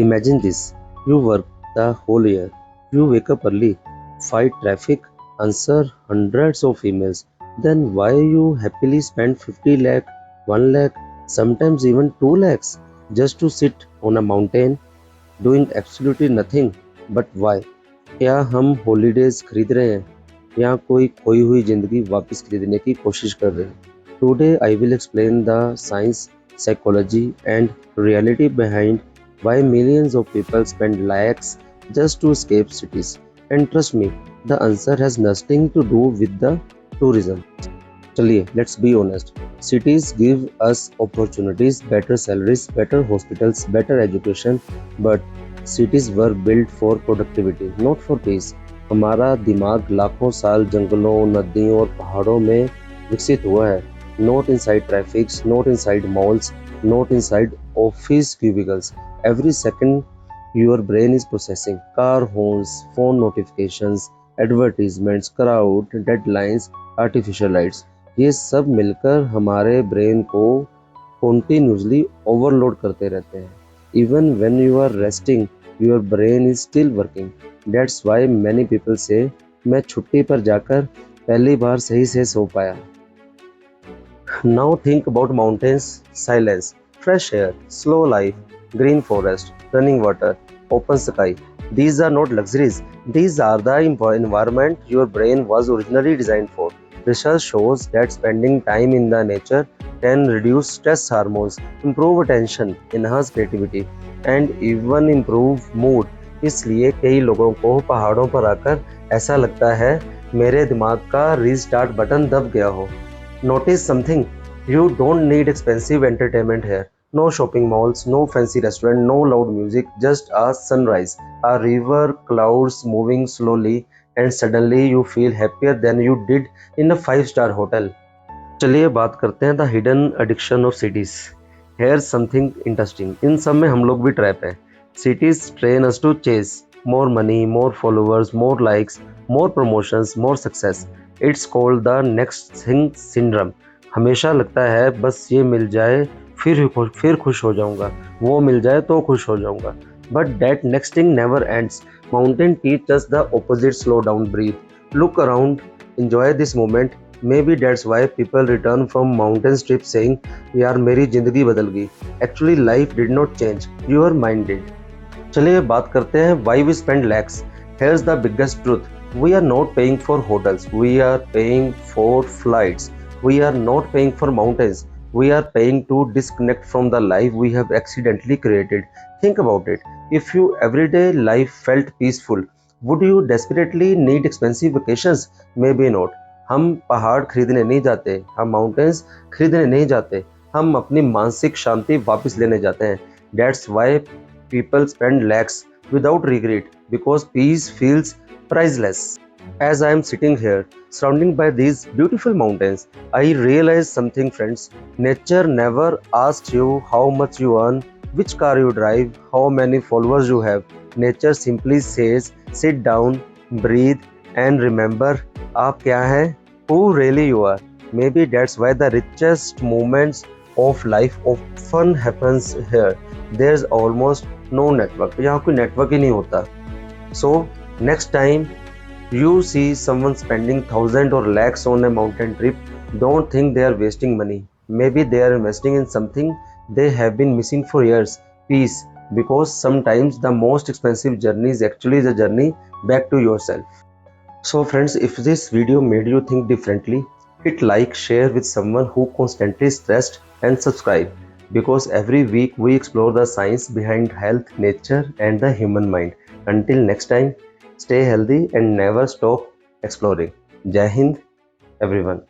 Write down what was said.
Imagine this, you work the whole year, you wake up early, fight traffic, answer hundreds of emails, then why you happily spend 50 lakh, 1 lakh, sometimes even 2 lakhs just to sit on a mountain doing absolutely nothing? But why? क्या हम holidays खरीद रहे हैं या कोई खोई हुई जिंदगी वापस खरीदने की कोशिश कर रहे हैं? Today I will explain the science, psychology and reality behind why millions of people spend lakhs just to escape cities. And trust me, the answer has nothing to do with the tourism. चलिए, let's be honest. Cities give us opportunities, better salaries, better hospitals, better education, but cities were built for productivity, not for peace. हमारा दिमाग लाखों साल जंगलों, नदियों और पहाड़ों में विकसित हुआ है. Not inside traffics, not inside malls, not inside office cubicles. Every second your brain is processing car horns, phone notifications, advertisements, crowd, deadlines, artificial lights. ये सब मिलकर हमारे ब्रेन को continuously ओवरलोड करते रहते हैं. Even when you are resting, your brain is still working. That's why many people say मैं छुट्टी पर जाकर पहली बार सही से सो पाया. Now think about mountains, silence, fresh air, slow life, green forest, running water, open sky. These are not luxuries. These are the environment your brain was originally designed for. Research shows that spending time in the nature can reduce stress hormones, improve attention, enhance creativity, and even improve mood. इसलिए कई लोगों को पहाड़ों पर आकर ऐसा लगता है मेरे दिमाग का रीस्टार्ट बटन दब गया हो. Notice something, you don't need expensive entertainment here. No shopping malls, no fancy restaurant, no loud music, just a sunrise, a river, clouds moving slowly, and suddenly you feel happier than you did in a 5-star hotel. चलिए बात करते हैं the hidden addiction of cities. Here's something interesting. इन सब में हम लोग भी trap हैं. Cities train us to chase more money, more followers, more likes, more promotions, more success. It's called the next thing syndrome. हमेशा लगता है बस ये मिल जाए फिर खुश हो जाऊंगा, वो मिल जाए तो खुश हो जाऊंगा. But that next thing never ends. Mountain teach us the opposite. Slow down, breathe, look around, enjoy this moment. Maybe that's why people return from mountain trips saying यार मेरी जिंदगी बदल गई. Actually life did not change, your mind did. चलिए बात करते हैं why we spend lakhs. Here's the biggest truth. We are not paying for hotels, we are paying for flights. We are not paying for mountains, we are paying to disconnect from the life we have accidentally created. Think about it. If your everyday life felt peaceful, would you desperately need expensive vacations? Maybe not. हम पहाड़ खरीदने नहीं जाते, हम mountains खरीदने नहीं जाते, हम अपनी मानसिक शांति वापस लेने जाते हैं. That's why people spend lakhs without regret, because peace feels priceless. As I am sitting here, surrounded by these beautiful mountains, I realize something, friends. Nature never asks you how much you earn, which car you drive, how many followers you have. Nature simply says, sit down, breathe, and remember, आप क्या हैं? Who really you are. Maybe that's why the richest moments of life often happens here. There's almost no network. यहाँ कोई network ही नहीं होता. So next time you see someone spending thousands or lakhs on a mountain trip, don't think they are wasting money. Maybe they are investing in something they have been missing for years. Peace. Because sometimes the most expensive journey is actually the journey back to yourself. So friends, if this video made you think differently, hit like, share with someone who constantly stressed, and subscribe. Because every week we explore the science behind health, nature and the human mind. Until next time, stay healthy and never stop exploring. Jai Hind, everyone.